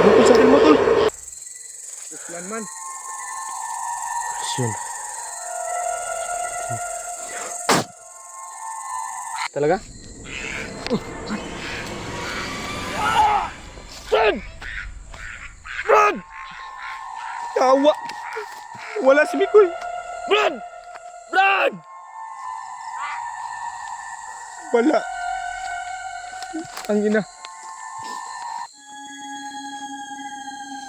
Bukod sa akin mo, tol. Uplan man. Yun. Talaga? Brad! Brad! Tawa! Wala si Mikoy! Brad! Brad! Wala. Ang ina.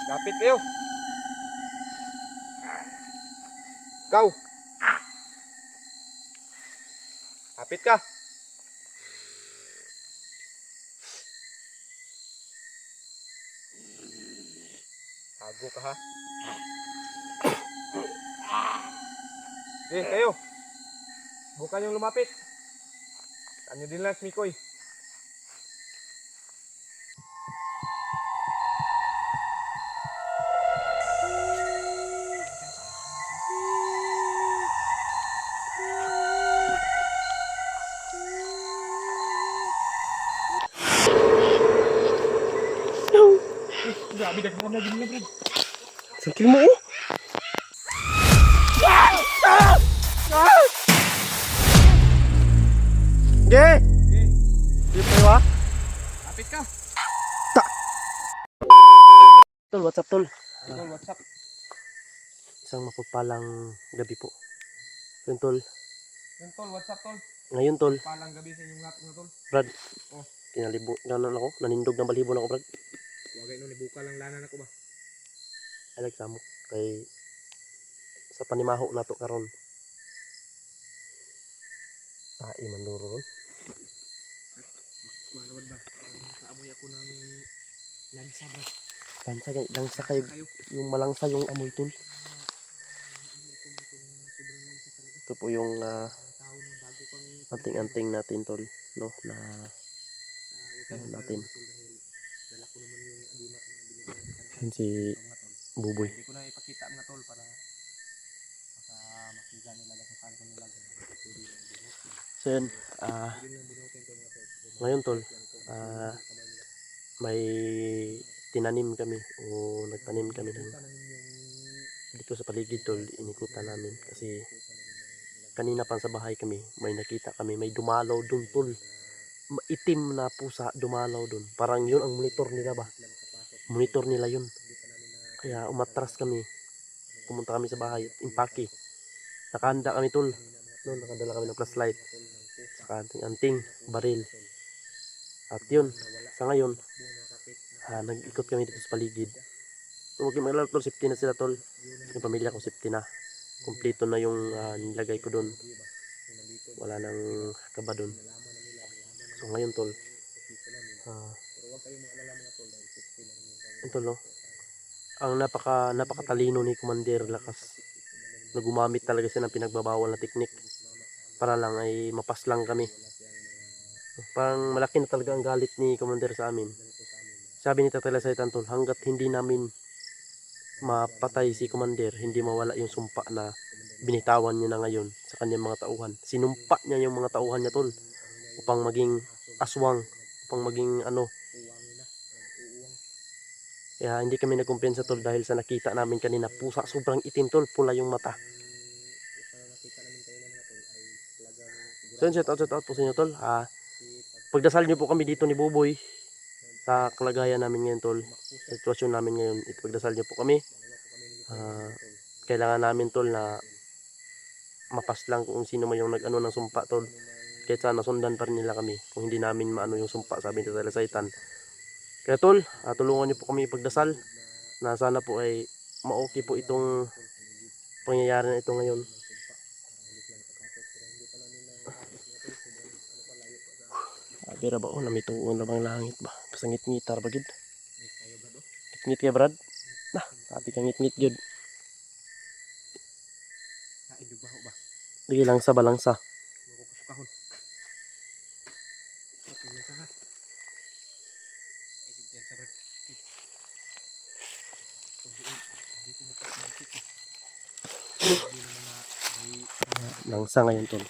Lapit kayo. Ikaw. Lapit ka. Tago ka ha. Kayo. Bukan yung lumapit. Saan nyo din lang si Mikoy. Grabe, dagdagan na din na, Brad. Sakil mo, oh! Ge! Di pa iwa? Lapit ka. Tol, what's up, tol? Tol, what's up? Isang mapagpalang gabi po. Yun, tol. Yun, Tol, what's up, Tol? Ngayon, tol. Palang gabi sa inyong lahat ng Tol. Brad. Oh. Ganon ako. Nanindog ng balibo na ako, Brad. Wagay nun, ibuka lang lanan ako ba? I like samo. Kay sa panimaho na to karon. Manduro ron. Manawad ba? Kaamoy ako ng lansa ba? Langsa kayo. Yung malangsa yung amoy, tol. Ito po yung anting-anting natin, tol. No? Na natin. Yan si Buboy. Hindi ko na ipakita mga Tol para makita nila kung saan ko nilagay. So yun, ngayon, tol, may tinanim kami o nagtanim kami ng dito sa paligid, tol. Inikutan namin kasi kanina pa sa bahay kami, may nakita kami, may dumalaw dun, tol. Itim na pusa dumalaw dun. Parang yun ang monitor nila ba? Monitor nila yun. Kaya umatras kami. Pumunta kami sa bahay. Impake. Nakahanda kami, tol. No, nakadala kami ng flashlight. Saka anting-anting, baril. At yun, sa ngayon, nag-ikot kami dito sa paligid. So, huwag yung mga tol, safety na sila, tol. Yung pamilya ko, safety na. Kompleto na yung nilagay ko dun. Wala nang kaba dun. So ngayon, tol, ito, no, ang napakatalino ni Commander Lakas na gumamit talaga siya ng pinagbabawal na teknik para lang ay mapaslang kami. Parang malaki na talaga ang galit ni Commander sa amin. Sabi ni Tatay Lasaitan, tol, hanggat hindi namin mapatay si Commander, hindi mawala yung sumpa na binitawan niya na ngayon sa kanyang mga tauhan. Sinumpa niya yung mga tauhan niya, tol, upang maging aswang, upang maging ano. Kaya hindi kami nagkumpensa, tol, dahil sa nakita namin kanina, pusa sobrang itim, tol, pula yung mata. So yun, shout out po sa inyo, tol. Pagdasal niyo po kami dito ni Buboy sa kalagayan namin ngayon, tol. Sitwasyon namin ngayon, ipagdasal niyo po kami. Kailangan namin, tol, na mapaslang kung sino man yung nag-ano ng sumpa, tol. Kahit sana sundan pa rin nila kami kung hindi namin maano yung sumpa, sabi ni Tatay Lasaitan. Kaya, tol, tulungan niyo po kami ipagdasal na sana po ay ma-okay po itong pangyayari na ito ngayon. Bira ba, namituon na bang langit ba? Pasangit-ngitar ba gid? Ngit kaya, Brad? Nah, tapi ka ngit-ngit gid. Lagi langsa ba langsa? Langsa ngayon, tol.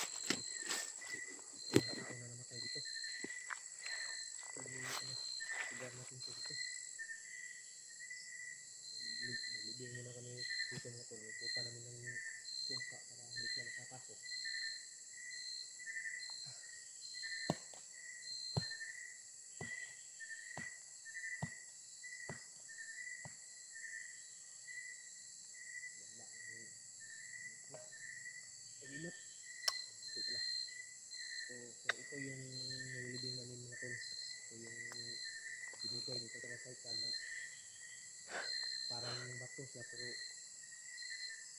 parang bato siya pero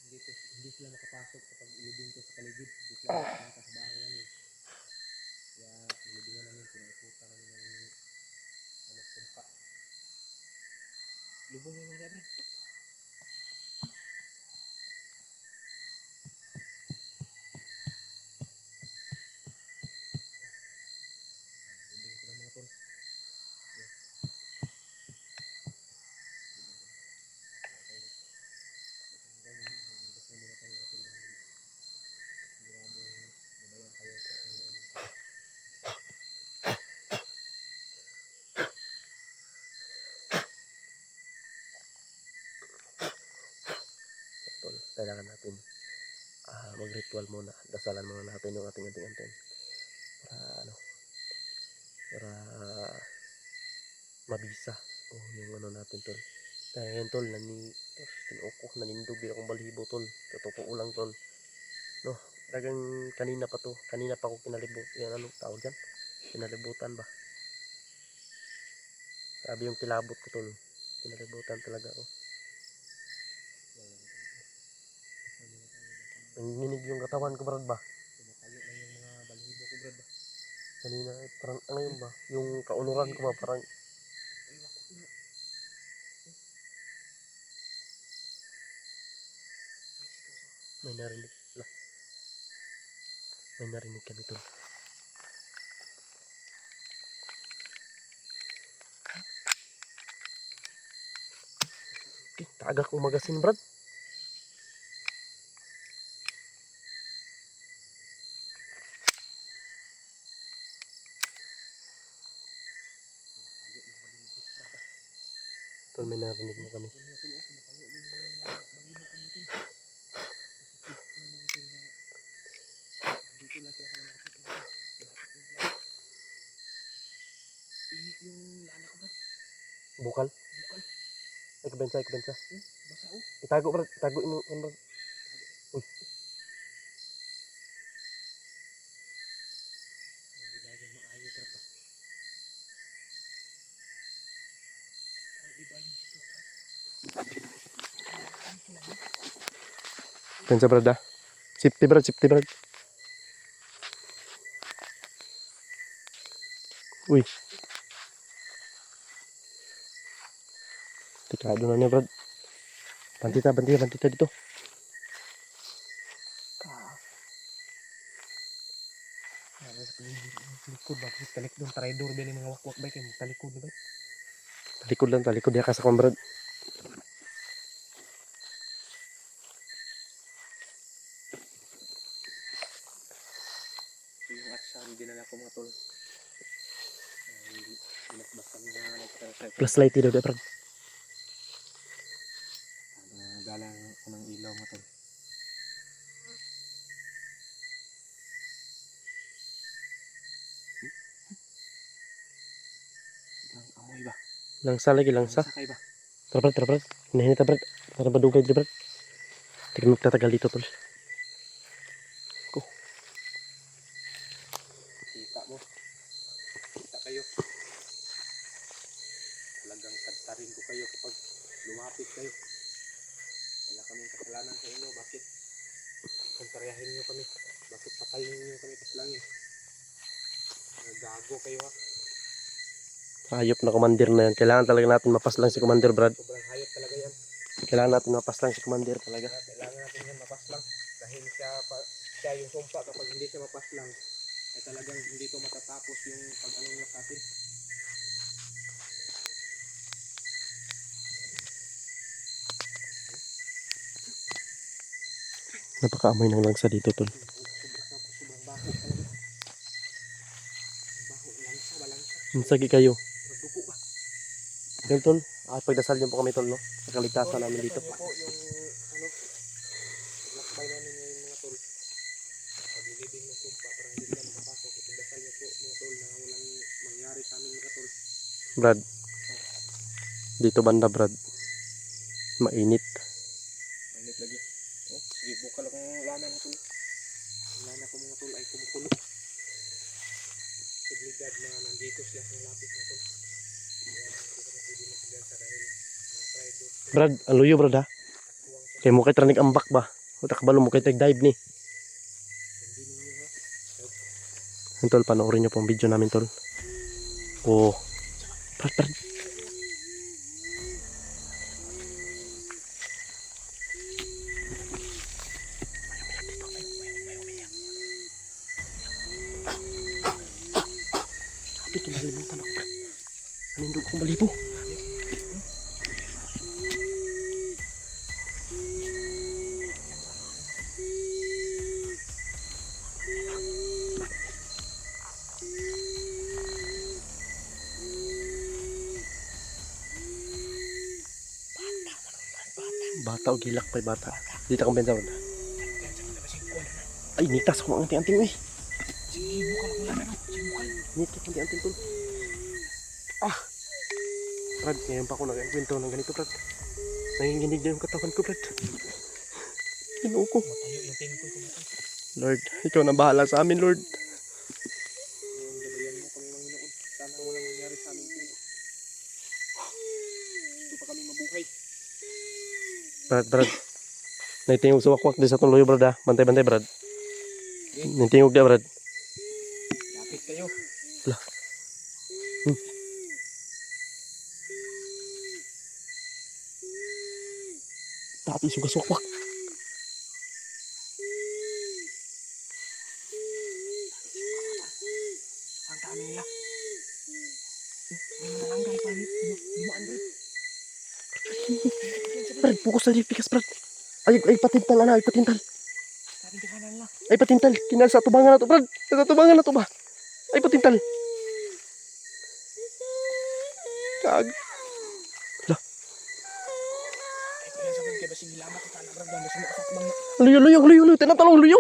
hindi sila makapasok kapag ilibing ko sa paligid. Hindi sila makapunta sa bahay namin. Kaya nilibingan namin, pinaiputan namin ng sumpa. Lubong yung mga Brad. Lubong ko ng mga tol. Tol, kailangan natin mag-ritual muna. Dasalan muna natin yung ating anting-anting. Para mabisa. Yung ano natin tol. Kaya yan tol, tinukok, nanindog din akong balibo tol. Totoo lang tol. No, talagang kanina pa to. Kanina pa ako kinalibot. Yan anong tawag dyan? Kinalibutan ba? Sabi yung kilabot ko tol. Kinalibutan talaga ako. Nanginginig yung katawan ko Brad ba? Tumatayo na yung mga balibo ko Brad. Kanina, parang ngayon ba? Yung kaunuran ko ba? Parang may narinig. May narinig kami tol. Tagak kong magasin Brad. Tol, may narinig mo kami. Bukal? Ikabensa. Basa Itago Brad, itago mo Brad. Uy, hindi ba yung maayo Brad ba? Di ba yung pensa Brad ah. Safety Brad. Uy. Tikado na niya Brad. Bantita dito. likod ba? Talikod doon. Traidor ba yung mga wakwak ba? Kaya talikod ba? Talikod dia kasakon Brad. Yung atsa, hindi na ako mga tol. Binasbasan na nagkakasay. Flashlight daw dia Brad. Galang ko ng ilaw mga tol. Ang amoy ba? Langsa lagi langsa. Sakay ba? Tara Brad. Hinahinita Brad. Para badugay di Brad. Tingnan magtatagal dito tol. Kita mo. Kita kayo. Talagang tadtarin ko kayo kapag lumapit kayo. Wala kaming kasalanan sa inyo. Bakit? Kontrayahin nyo kami. Bakit patayin nyo kami paslangin? Gago kayo ha. Hayop na commander na yan. Kailangan talaga natin mapaslang si commander Brad. Sobrang hayop talaga yan. Kailangan natin mapaslang si commander talaga. Kailangan natin yan mapaslang. Dahil siya yung sumpa kapag hindi siya mapaslang ay talagang hindi to matatapos yung pag-ano nyo sa atin. Napakaamoy ng langsa dito tol. Sobrang baho talaga. Baho, langsa ba langsa? Mansagi kayo. Magdugo ba? Yan tol. Pagdasal niyo po kami tol no. Sa kaligtasan namin dito. Yung ano, lakbay namin ngayon mga tol. Paglilibing ng sumpa para hindi sila makapasok. Ipagdasal niyo po mga tol na walang mangyari sa amin mga tol. Brad. Dito banda Brad. Mainit. Mainit lagi. Oh, sige, bukal akong lana mga tol. Ang lana ko mga tol ay kumukulo. Obligad na nandito sila sa lapit mga tol. Kaya hindi kami Brad, ang luyo brad ha. Kaya mo kay tranig ambak ba? O takabalo mo kay dive ni. Yan tol, panoorin nyo po ang video namin tol. Oh. Brad. Sabi kinalimutan ako brad. Nanindog kong balibo. Bata o gilak pa'y bata. Dito kang benta brad. Ay, nitas ako ang anting-anting eh. Sige, bukal ako lang. Sige, bukal. Nitas ang anting tol. Ah! Brad, ngayon pa ako nag-kwento ng ganito brad. Nanginginig na yung katawan ko brad. Ginoo ko. Matayo yung tempo ko natin. Lord, ikaw na bahala sa amin Lord. Ngayon, gabayan mo kami Panginoon. Sana walang mangyari sa amin puno. Gusto pa kami mabuhay. Brad. Naitingog sa wakwak di sa tuloy brad ha. Bantay brad. Naitingog na brad. Lapit kayo. Lah. Tapi suka wakwak. Ang dami nila. May mga langgal pa. Lumaan rin. Brad, fokus na pikas brad. Ay patintal ana, ay patintal. Sabi ka kanan lang. Ay patintal. Kinal sa tubangan na to brad. Sa tubangan na to ba? Ay patintal. Kag. Lah, Ay, kaya sabihin kayo ba sige lamat ka na brad. Mas mo bang luyo. Tinatalong luyo.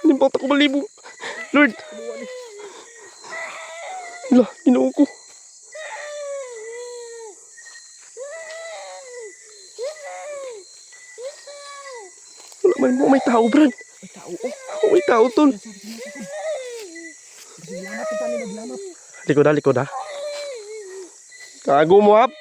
Nimpot ako balibo. Lord. kumuha ni. Lah, ginoo ko. Wala man mo, may tao, Brad. May tao oh. Oh, may tao, tol. Sabi ka na sa Sige lamat ka ni maglamat. Likod ha. Kago mo, hap.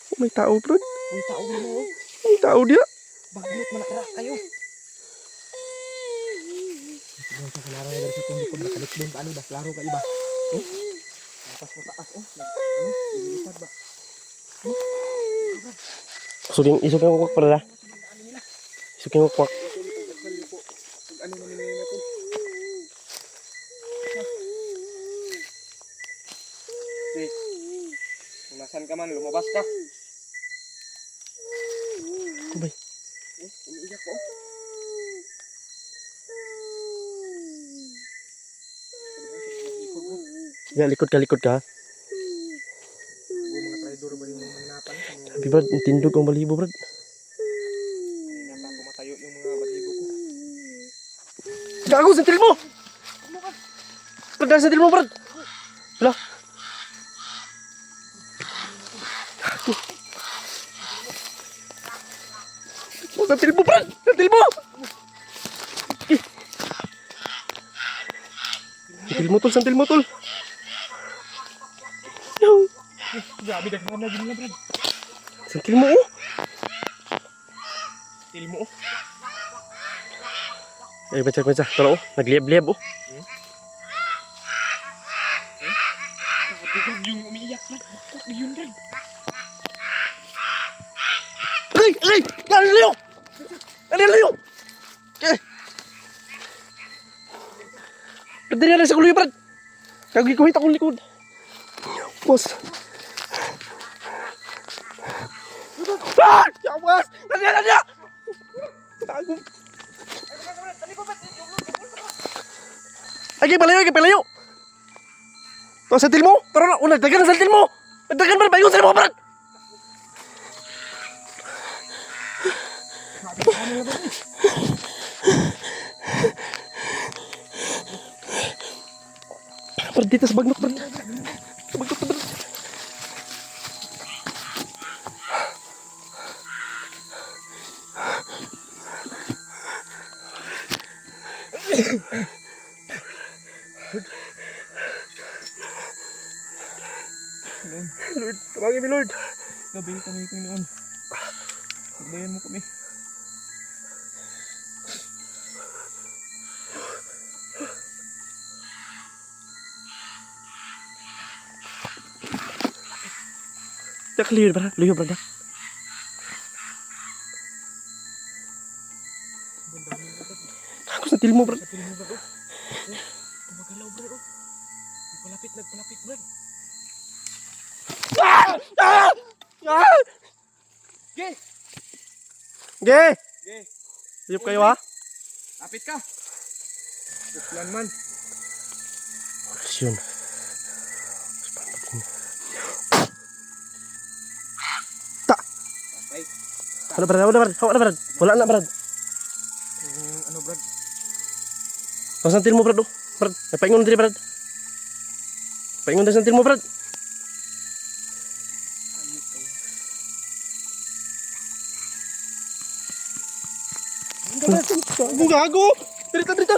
Oh, may tao, Brad. May tao mo oh. May tao dia. Baglot manakra kayo. Siguro sa kalaro na sa tundi ko nakalik doon paano ba? Klaro ka iba. Oh. Tapos mo taas oh. Ano? Ilipad ba? Isuking ko para. Isuking ko. Ano naman nila to? Sis. Kung nasan ka man, lumabas ka. Kubay. Umiiyak ko. Ya, likod ka. Mga traidor ba yung mga napan? Sabi, Brad, tindog ang balibo, Brad. Kanina pa tumatayo yung mga balibo ko. Gago, sentil mo! Brad, dahil sentil mo, Brad! Wala. Gago. Oh, sentil mo, Brad! Sentil mo! Sentil mo, tol. No. Grabe, dagdagan na gano'n Brad. Sentil mo, oh. Til mo oh. Ay, baca. Tara, oh. Nagliab-liab, oh. Grabe yung umiiyak Brad. Bakit yun Brad? Ay! Nalilayo! Eh! Brad, dali na sa kuloy, Brad. Kagikuhit akong likod. Boss. Ah! Yawas! Nandiyan! Tago. Ay, palayo. Ito, sentil mo. Tara na, nagdagan ang sentil mo. Nagdagan, Brad. Bayon sa mo, Brad. Brad, dito sa bagnok, Brad. Sa bagnok, Brad. Panginoon. Lord, tawagin mo Lord. Gabi kami, Panginoon. Pagbayan mo kami. Jak liyo brad, brad. Ang daming bro. Ako sa tilmo brad. Sa piling mo bro. Gumagalaw bro. Nagpalapit bro. Ah! Ah! Ah! Ge! Ge! Ge! Ayop kayo ha? Lapit ka! Uplan man. Yun. Tak. Ay, Ano brad? Hawa na brad. Wala na brad. ano bro? Tapos ang tilmo brad oh. Brad, napaingon din brad. Paingon din sa tilmo brad. Ayop kayo. Gago! Dito.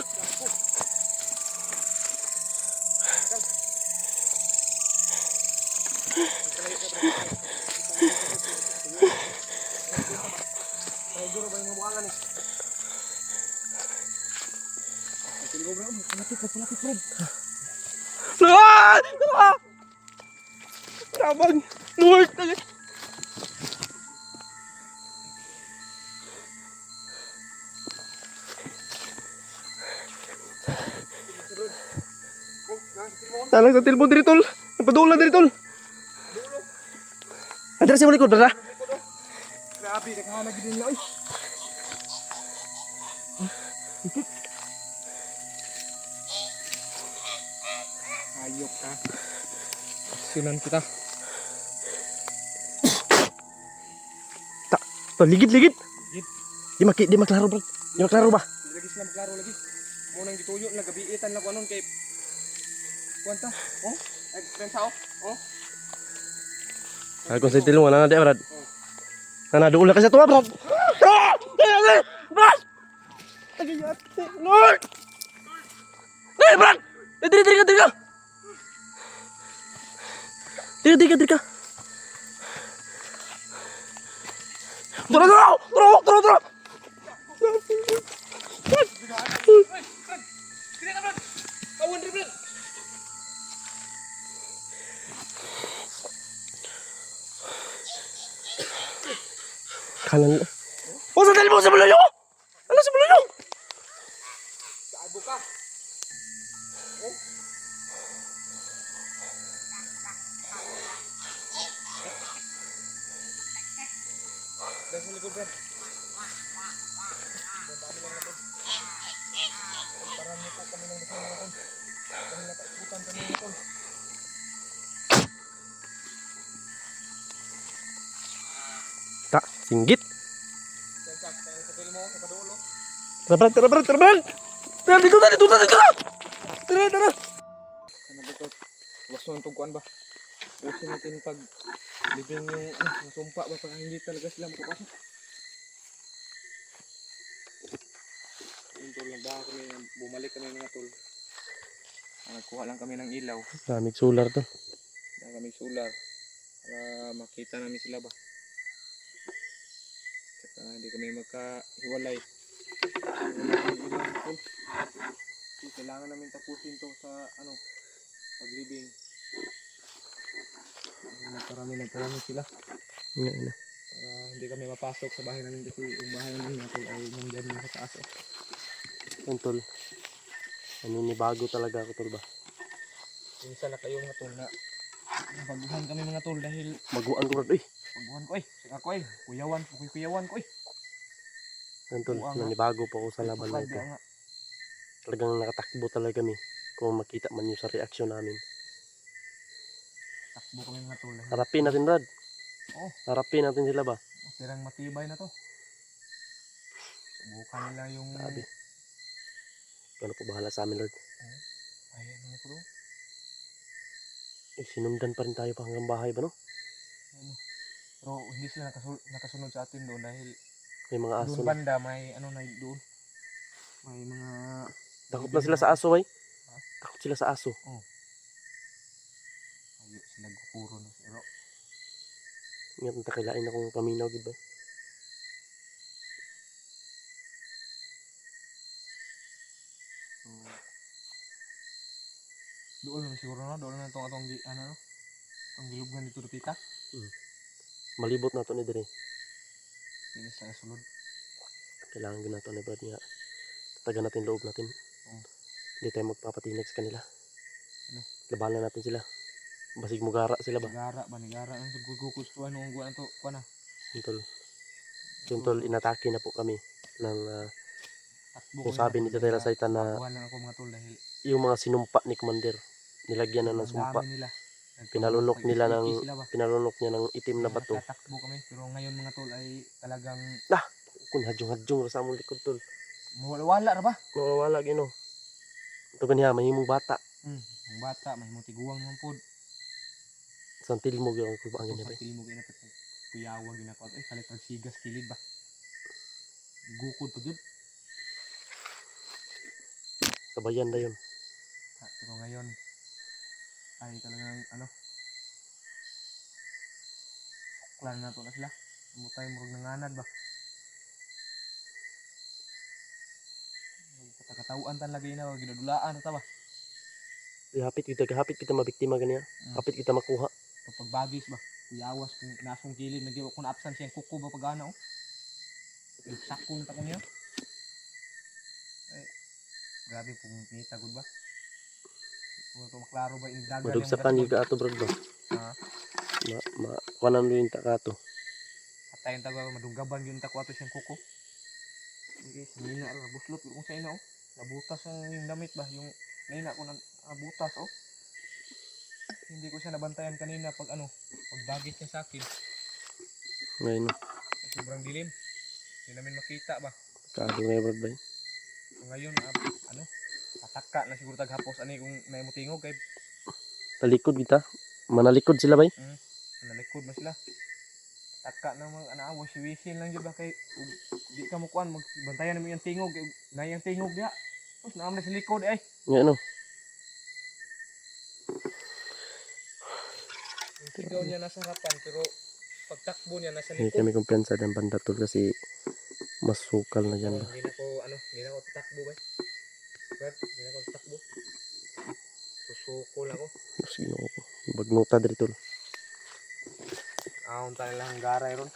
Siguro ba yung mabuangan eh? Siguro bro, malapit bro. Ah! Ah! Tabang! Lord! Talang sa tilmo diri tol. Napadula diri tol. Adra sa likod brad. Grabe, naghahanap din na eh. Ayok ka. Sinan kita. Ligid. Git. Di maklaro brad. Di maklaro ba? Lagi sila maglaro lagi. Munang gituyo na gabiitan lang ko anon kay Kuwanta? Oh? Ay, pensa oh? Ako sa tilmo na di brad. Ana duula ka sa tuwa brad. Ah! Brad! Agayat. Lord! Hey brad! Diri ka. Diri ka. Tara! Kini na bro. Kawan rin bro. Kanan. Oh, sa tilmo sa bulayo! Ano sa bulayo? Gaabo ka. Oh? Dahil sa likod bro. Tak, singgit. Sa pili mo, sa padulo. Tara brad. Tara dito. Tara. Ano ba ito? Wasto ng tugkuan ba? Usin natin pag living yung nasumpa ba pag hindi talaga sila makapasok. Yung tol, nagbaha kami, bumalik kami mga tol. Nagkuha lang kami ng ilaw. Daming solar to. Kaya kami solar. Para makita namin sila ba. Saka hindi kami magkahiwalay. Kailangan namin tapusin to sa pag-living. Nagparami sila. Ano. Para hindi kami mapasok sa bahay namin kasi yung bahay namin natin ay nandyan yung sa taas. Yan tol. Naninibago talaga ako tol ba? Minsan na kayo mga tol na nabaguhan kami mga tol dahil Maguan ko brad. baguhan ko saka ko kuyawan ko Yan tol, Buang, nanibago po ako sa laban na Pagkadi ito. nga. Talagang nakatakbo talaga kami. Kung makita man yun sa reaksyon namin. Takbo kami mga tol. Harapin natin brad. Oo. Harapin natin sila ba? Sirang matibay na to. Subukan nila yung Sabi. Ano po bahala sa amin Lord. ay ano ko doon. Sinundan pa rin tayo pa hanggang bahay ba no? Pero hindi sila nakasunod sa atin doon dahil May mga aso doon na. banda may na doon. May mga Takot na sila sa aso ay. Takot sila sa aso. Ayun Sila gupuro no pero Ingat ang takilain akong paminaw, di ba? so doon naman siguro no, doon na itong atong ano no, itong gilubgan dito dapita. Malibot na to ni dire. Hindi sa sulod. Kailangan din nato ni Brad nga. Tatagan natin loob natin. Oo. Hindi tayo magpapatinig sa kanila. Ano? Labanan natin sila. Basig mugara sila ba? Nigara ba, nigara ang gugustuhan nung guwan to, kuan na. Tol. Tol, inatake na po kami ng Takbo kung ko sabi yun, ni Tatay tol, Saita na baguhan lang ako mga tol dahil yung mga sinumpa ni Commander. Nilagyan na ng ang sumpa. dami nila. Pinalunok nila ng Nagpipiki sila ba? pinalunok niya ng itim na bato. Nakatakbo kami pero ngayon mga tol ay talagang Kun hadjong-hadjong sa among likod tol. wala ra ba? Mawawala gino. Ito kaniya mahimong bata. Ang bata mahimong tiguang naman pod. Santil mo gyud ang kubaan Kung niya ba. sa mo ginapit kuyawa ginako ay kalit ang sigas kilid ba. Gukod pa gyud. Sabayan na yun. Pero ngayon ay talagang ano plan na to na sila. Mutay murag nanganad ba. Katawan tan lagi na gidudulaan ta ba. Hapit kita mabiktima ganiya. Hapit kita makuha. Kapag bagis ba, kuyawas kung nasong kilid nag kung absent siya kuko ba pagana oh. Sakong ta ko niya. Ay, grabe pong kita gud ba. Kung ito maklaro ba yung dagat Madugsapan yung ato brad ba? Ha? Kuanan mo yung takato. Atayin ta ba madunggaban yung takwa to siyang kuko. Okay, nina ra buslot kung sa ina oh. Nabutas ang yung damit ba, yung nina ko nabutas oh. Hindi ko siya nabantayan kanina pag ano, pag bagis niya sa akin. Ngayon, Sobrang dilim. Hindi namin makita ba. kado ngayon brad ba? So ngayon, ano, pataka na siguro taghapos ani kung naimutingog kay Talikod kita. Manalikod sila ba? nalikod na sila. Taka na mga anaawa si Wisin lang jud ba kay di ka mo kuan magbantayan mo yung tingog kay nayang tingog diha. Tapos naam na sa likod ay. Ngayon, Sigaw niya nasa harapan pero pagtakbo niya nasa hindi likod. kami kumpiyansa ng banda tol kasi masukal na yan ba? Hindi na ko tatakbo ba. Brad, hindi na ko tatakbo. Susukol ako. Mas ginoo ko. Bagnuta diri tol. Aon tayo lang garay ron.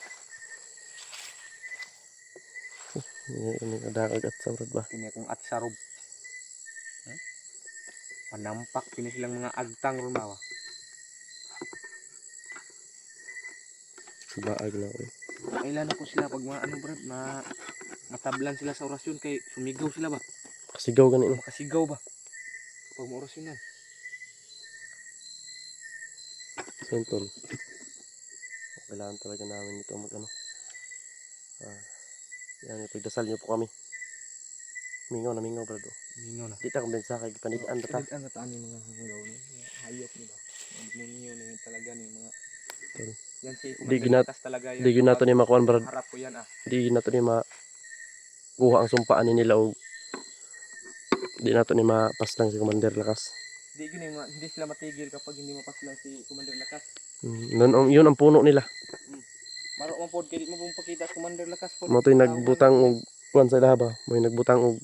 Ini kadagag at sa brad ba? Kini akong atsarob. Panampak kini silang mga agtang ron ba. Baag na ko. Kailan ako sila pag mga ano brad matablan sila sa orasyon kay sumigaw sila ba. Kasigaw gani no. Makasigaw ba pag maorasyonan. So tol. Kailangan talaga namin ito mag ano. Yan, ipagdasal niyo po kami. Mingaw brad. Mingaw na. Di ta kumbensa kay panigaan ta ta. Panigaan na taan yung mga hanggaw ni hayop ni ba. Demonyo ni talaga ni mga Tol. yan si Di ginat talaga yan. di ginato ni makuan brad. Harap ko yan Di nato ni kuha ang sumpaan ni nila og di nato ni mapaslang si Commander Lakas. Hindi sila matigil kapag hindi mapaslang si Commander Lakas. Yun ang puno nila. Maro man pod kay di mo pong pakita si Commander Lakas pod. Mo to'y nagbutang og kuan sa ilaha ba? May nagbutang og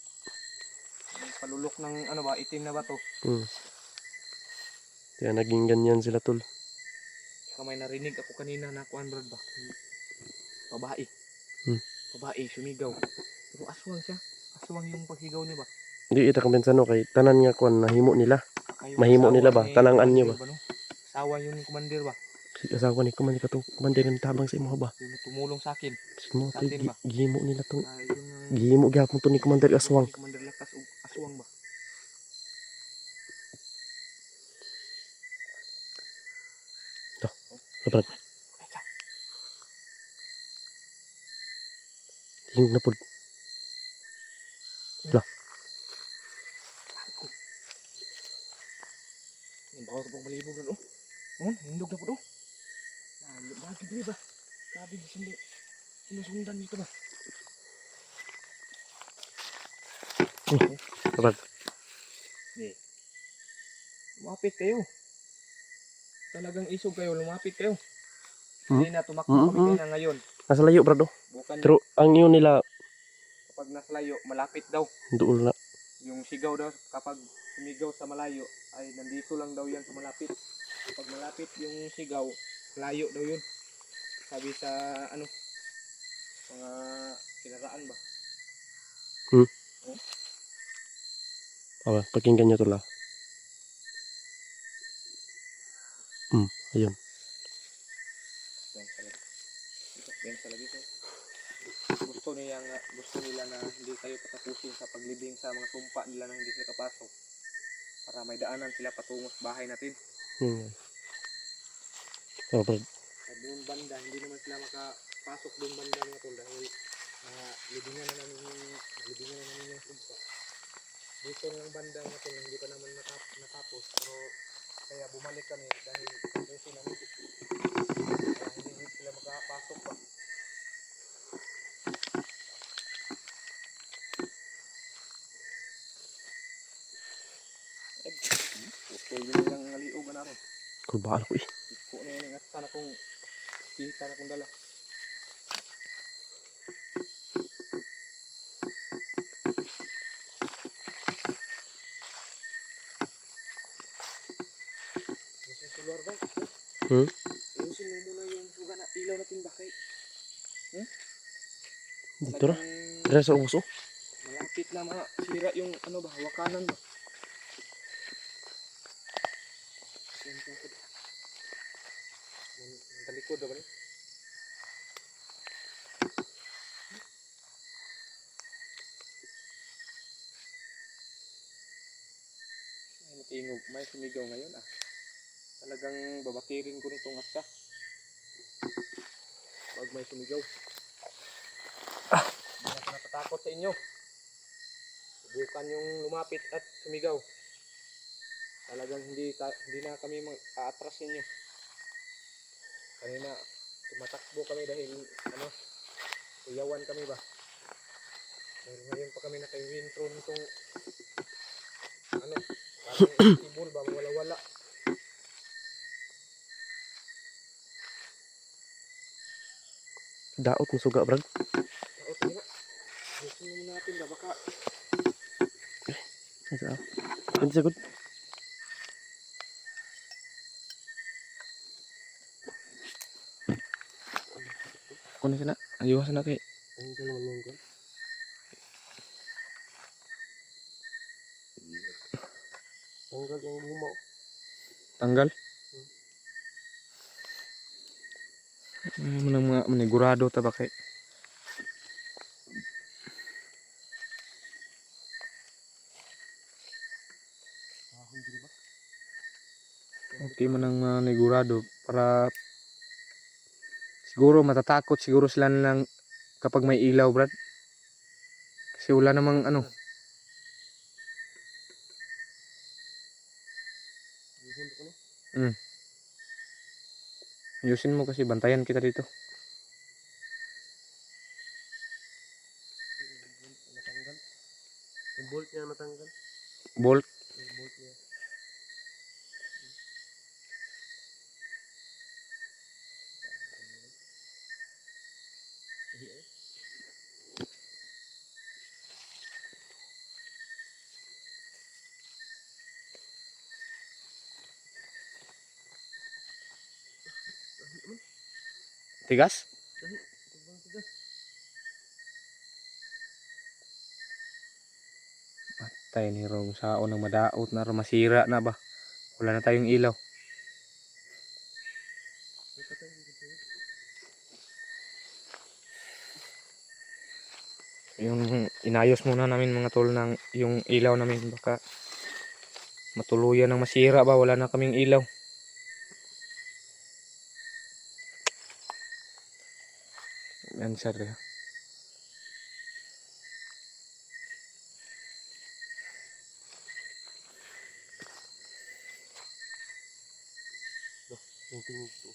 palulok ng ano ba itim na bato. Kaya naging ganyan sila tol. Kamay narinig ako kanina na kuan brad ba. Babae. Babae sumigaw. Pero aswang siya. Aswang yung pagsigaw niya ba. Di ita kumbensa no kay tanan nga kuan nahimo nila. Kayo Mahimo asawa nila ba? ni Tanangan niyo ba? Commander no? Asawa yun ni Commander ba. Si asawa ni Commander katong Commander ng tabang sa imo ba? Yung tumulong sa akin. Mo Sa to'y atin ba? gihimo nila tong Yung gihimo gyapon to ni Commander Aswang. Commander Lakas o aswang ba? Dapat. Tingog na pod. Lah. Yung bawat pong malibog na hindog na po do. Lagi dili ba? Grabe sinusundan nito ba? Dapat. Mapit kayo. talagang isog kayo, lumapit kayo. Hmm? Kanina tumakbo kami Mm-mm. kanina ngayon. Nasa layo brad oh. Bukan Pero ang yun nila kapag nasa layo, malapit daw. doon na. Yung sigaw daw, kapag sumigaw sa malayo, ay nandito lang daw yan sa malapit. Kapag malapit yung sigaw, layo daw yun. Sabi sa ano, mga kinaraan ba? Hmm. Oh. Pakinggan nyo to la. Ayun. Yan talaga. Yan talaga ito. Gusto nila na hindi tayo patapusin sa paglibing sa mga sumpa nila na hindi sila kapasok. Para may daanan sila patungo sa bahay natin. Yun. Oh, brad. At doon banda, hindi naman sila makapasok doon banda mga tol dahil libingan na namin yung sumpa. Dito ng banda mga tol, hindi pa naman natapos. Pero kaya bumalik kami dahil tapusin namin. Kaya hindi sila makapasok pa. Putol din nilang ngaliog na ron. Kulbaan ko eh. Iko na yun at sana kung kita na kong dala. Gusto sa luar ba? Hmm? Ayusin mo muna yung suga na ilaw natin ba kay? Dito na. Talagang Dito sa ubos oh. malapit na masira yung ano ba, wakanan ba? Yung talikod ba ni? Ay, natingog. May sumigaw ngayon ah. Talagang babatirin ko nitong asa. Pag may sumigaw. Hindi na ako natatakot sa inyo. Subukan yung lumapit at sumigaw. Talagang hindi na kami aatras sa inyo. Kanina tumatakbo kami dahil ano, uyawan kami ba. Dahil ngayon pa kami naka-intro nitong ano, parang tibol ba, wala-wala. Daot mo suga brad. Taot nga. Gusto mo natin ba baka Asa. Hindi sagod. kuno sana ayusan na kay Tanggal mo yung gun. Tanggal yung bumaw. tanggal. Mga manigurado ta ba kay okay man ang manigurado para siguro matatakot siguro sila lang kapag may ilaw brad. Kasi wala namang ano. Ayusin mo kasi bantayan kita dito. Natanggal. Yung bolt niya natanggal. Bolt. Yung bolt niya. Tigas? Tigas. Tayo ni Rong sa unang madaot na masira na ba? Wala na tayong ilaw. Yung inayos muna namin mga tol ng yung ilaw namin baka matuluyan ng masira ba, wala na kaming ilaw. Yan sir. Yung tingin ko.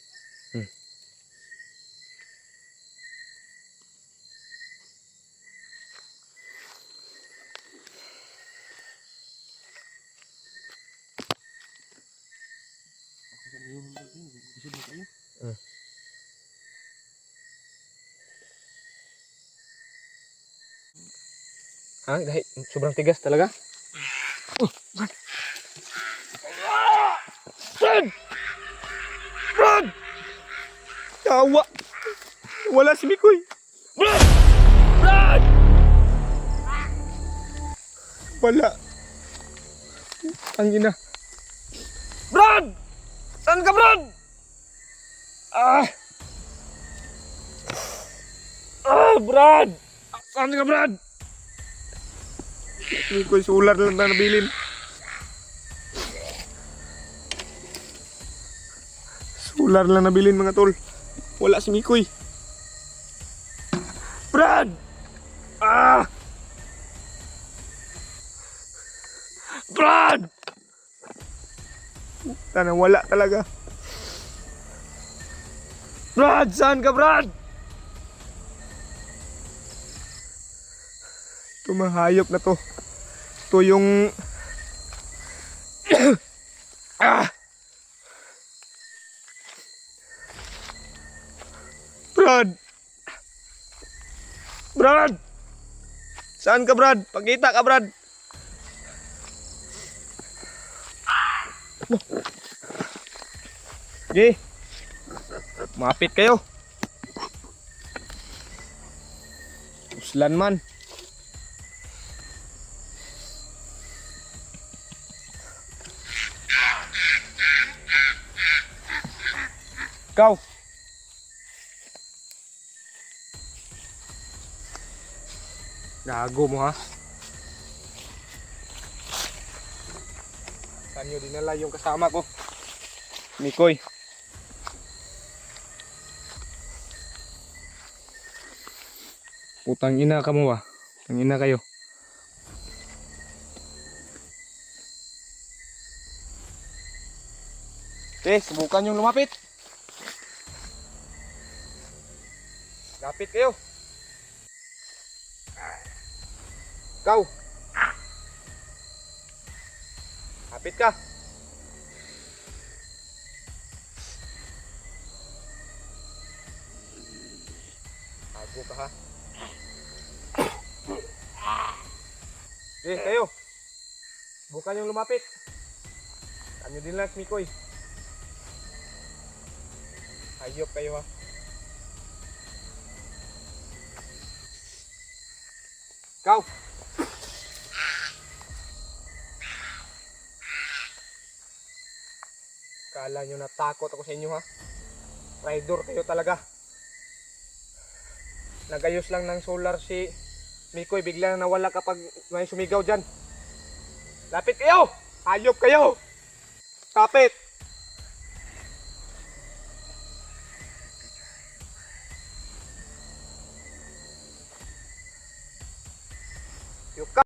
Ha? Dahil sobrang tigas talaga? Brad! Brad! Tawa! Wala si Mikoy! Brad! Brad! Wala. Ang ina. Brad! Saan ka, Brad? Brad! Saan ka, Brad? Mikoy, sular lang na nabilin. Sular lang nabilin mga tol. Wala si Mikoy. Brad! Brad! Tana, wala talaga. Brad! Saan ka, Brad? Ito mahayop na to. Ito yung Brad! Brad! Saan ka, Brad? Pakita ka, Brad. Sige. Mapit kayo. Uslan man. Ikaw. Gago mo ha. Saan nyo dinala yung kasama ko? Mikoy. Putang ina ka mo ba? Putang ina kayo. Subukan yung lumapit. Lapit kayo. Ikaw. Lapit ka. Tago ka ha. Kayo. Subukan yung lumapit. Saan nyo din lang, Mikoy. Hayop kayo ha. Ikaw. Kala nyo natakot ako sa inyo ha. Rider kayo talaga. Nagayos lang ng solar si Mikoy, biglang nawala kapag may sumigaw dyan. Lapit kayo! Hayop kayo! Kapit!